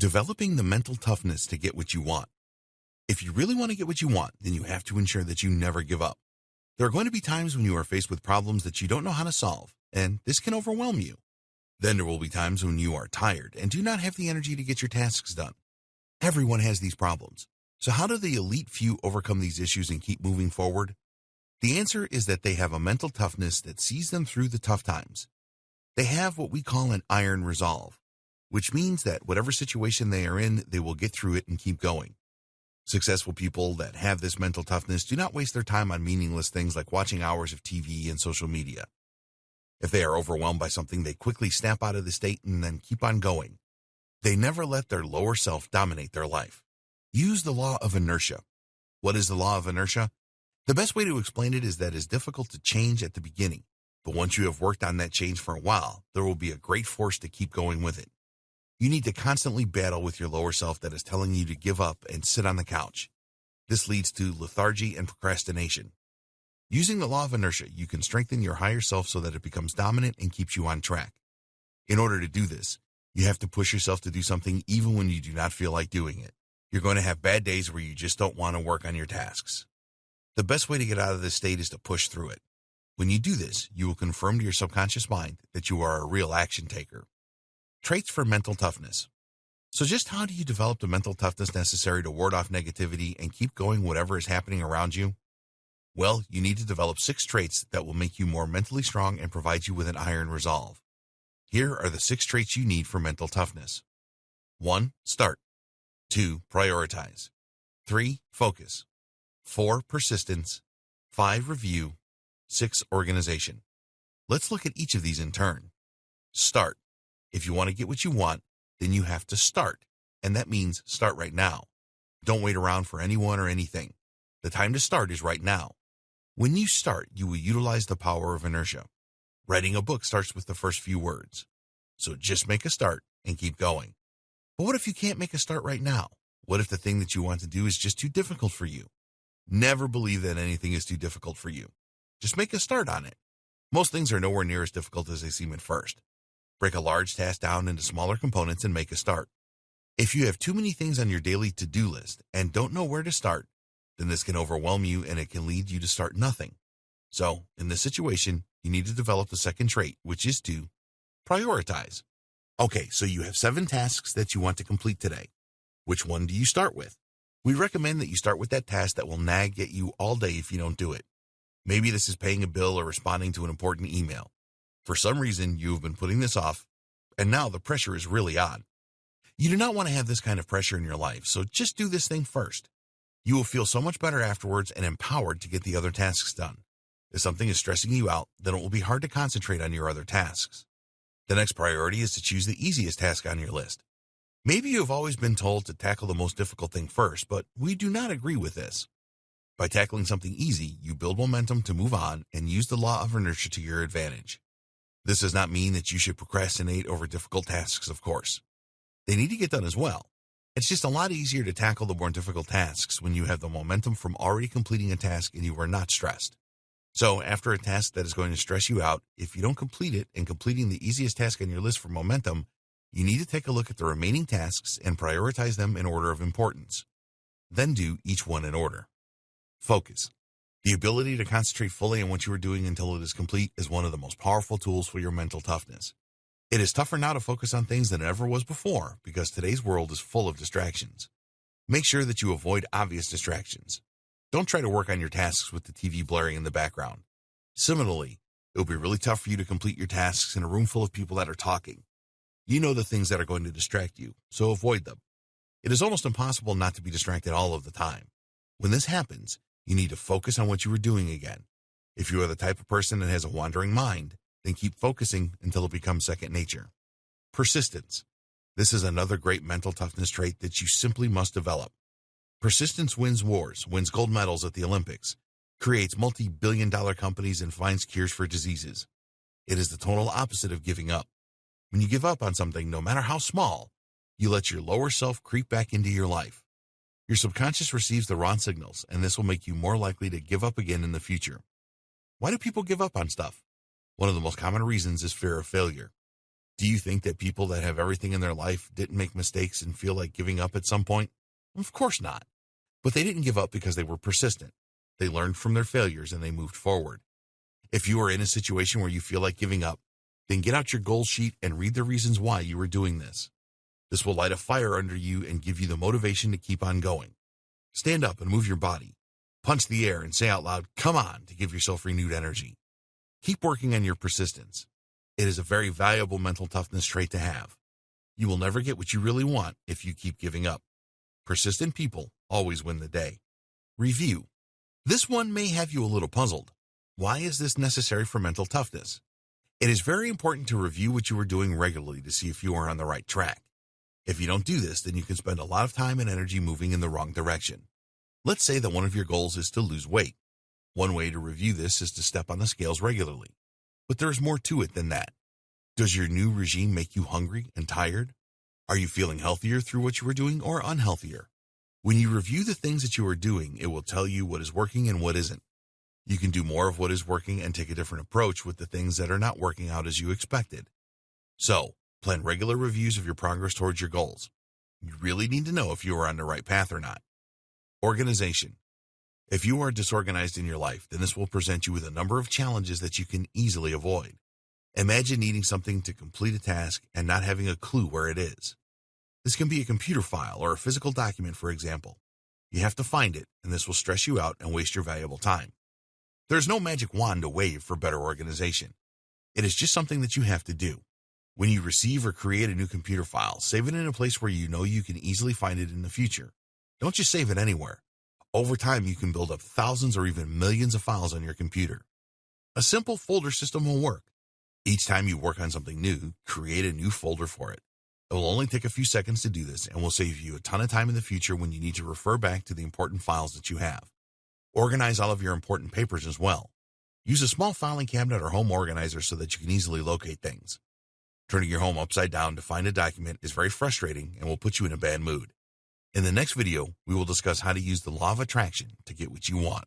Developing the mental toughness to get what you want. If you really want to get what you want, then you have to ensure that you never give up. There are going to be times when you are faced with problems that you don't know how to solve, and this can overwhelm you. Then there will be times when you are tired and do not have the energy to get your tasks done. Everyone has these problems. So how do the elite few overcome these issues and keep moving forward? The answer is that they have a mental toughness that sees them through the tough times. They have what we call an iron resolve, which means that whatever situation they are in, they will get through it and keep going. Successful people that have this mental toughness do not waste their time on meaningless things like watching hours of TV and social media. If they are overwhelmed by something, they quickly snap out of the state and then keep on going. They never let their lower self dominate their life. Use the law of inertia. What is the law of inertia? The best way to explain it is that it's difficult to change at the beginning, but once you have worked on that change for a while, there will be a great force to keep going with it. You need to constantly battle with your lower self that is telling you to give up and sit on the couch. This leads to lethargy and procrastination. Using the law of inertia, you can strengthen your higher self so that it becomes dominant and keeps you on track. In order to do this, you have to push yourself to do something even when you do not feel like doing it. You're going to have bad days where you just don't want to work on your tasks. The best way to get out of this state is to push through it. When you do this, you will confirm to your subconscious mind that you are a real action taker. Traits for mental toughness. So just how do you develop the mental toughness necessary to ward off negativity and keep going whatever is happening around you? Well, you need to develop 6 traits that will make you more mentally strong and provide you with an iron resolve. Here are the 6 traits you need for mental toughness. 1. Start. 2. Prioritize. 3. Focus. 4. Persistence. 5. Review. 6. Organization. Let's look at each of these in turn. Start. If you want to get what you want, then you have to start, and that means start right now. Don't wait around for anyone or anything. The time to start is right now. When you start, you will utilize the power of inertia. Writing a book starts with the first few words. So just make a start and keep going. But what if you can't make a start right now? What if the thing that you want to do is just too difficult for you? Never believe that anything is too difficult for you. Just make a start on it. Most things are nowhere near as difficult as they seem at first. Break a large task down into smaller components and make a start. If you have too many things on your daily to-do list and don't know where to start, then this can overwhelm you and it can lead you to start nothing. So, in this situation, you need to develop the second trait, which is to prioritize. Okay, so you have 7 tasks that you want to complete today. Which one do you start with? We recommend that you start with that task that will nag at you all day if you don't do it. Maybe this is paying a bill or responding to an important email. For some reason, you have been putting this off, and now the pressure is really on. You do not want to have this kind of pressure in your life, so just do this thing first. You will feel so much better afterwards and empowered to get the other tasks done. If something is stressing you out, then it will be hard to concentrate on your other tasks. The next priority is to choose the easiest task on your list. Maybe you have always been told to tackle the most difficult thing first, but we do not agree with this. By tackling something easy, you build momentum to move on and use the law of inertia to your advantage. This does not mean that you should procrastinate over difficult tasks, of course. They need to get done as well. It's just a lot easier to tackle the more difficult tasks when you have the momentum from already completing a task and you are not stressed. So after a task that is going to stress you out, if you don't complete it and completing the easiest task on your list for momentum, you need to take a look at the remaining tasks and prioritize them in order of importance. Then do each one in order. Focus. The ability to concentrate fully on what you are doing until it is complete is one of the most powerful tools for your mental toughness. It is tougher now to focus on things than it ever was before because today's world is full of distractions. Make sure that you avoid obvious distractions. Don't try to work on your tasks with the TV blaring in the background. Similarly, it will be really tough for you to complete your tasks in a room full of people that are talking. You know the things that are going to distract you, so avoid them. It is almost impossible not to be distracted all of the time. When this happens, you need to focus on what you are doing again. If you are the type of person that has a wandering mind, then keep focusing until it becomes second nature. Persistence. This is another great mental toughness trait that you simply must develop. Persistence wins wars, wins gold medals at the Olympics, creates multi-billion-dollar companies, and finds cures for diseases. It is the total opposite of giving up. When you give up on something, no matter how small, you let your lower self creep back into your life. Your subconscious receives the wrong signals, and this will make you more likely to give up again in the future. Why do people give up on stuff? One of the most common reasons is fear of failure. Do you think that people that have everything in their life didn't make mistakes and feel like giving up at some point? Of course not. But they didn't give up because they were persistent. They learned from their failures and they moved forward. If you are in a situation where you feel like giving up, then get out your goal sheet and read the reasons why you are doing this. This will light a fire under you and give you the motivation to keep on going. Stand up and move your body. Punch the air and say out loud, "Come on," to give yourself renewed energy. Keep working on your persistence. It is a very valuable mental toughness trait to have. You will never get what you really want if you keep giving up. Persistent people always win the day. Review. This one may have you a little puzzled. Why is this necessary for mental toughness? It is very important to review what you are doing regularly to see if you are on the right track. If you don't do this, then you can spend a lot of time and energy moving in the wrong direction. Let's say that one of your goals is to lose weight. One way to review this is to step on the scales regularly. But there's more to it than that. Does your new regime make you hungry and tired? Are you feeling healthier through what you are doing or unhealthier? When you review the things that you are doing, it will tell you what is working and what isn't. You can do more of what is working and take a different approach with the things that are not working out as you expected. So, plan regular reviews of your progress towards your goals. You really need to know if you are on the right path or not. Organization. If you are disorganized in your life, then this will present you with a number of challenges that you can easily avoid. Imagine needing something to complete a task and not having a clue where it is. This can be a computer file or a physical document, for example. You have to find it, and this will stress you out and waste your valuable time. There's no magic wand to wave for better organization. It is just something that you have to do. When you receive or create a new computer file, save it in a place where you know you can easily find it in the future. Don't just save it anywhere. Over time, you can build up thousands or even millions of files on your computer. A simple folder system will work. Each time you work on something new, create a new folder for it. It will only take a few seconds to do this and will save you a ton of time in the future when you need to refer back to the important files that you have. Organize all of your important papers as well. Use a small filing cabinet or home organizer so that you can easily locate things. Turning your home upside down to find a document is very frustrating and will put you in a bad mood. In the next video, we will discuss how to use the law of attraction to get what you want.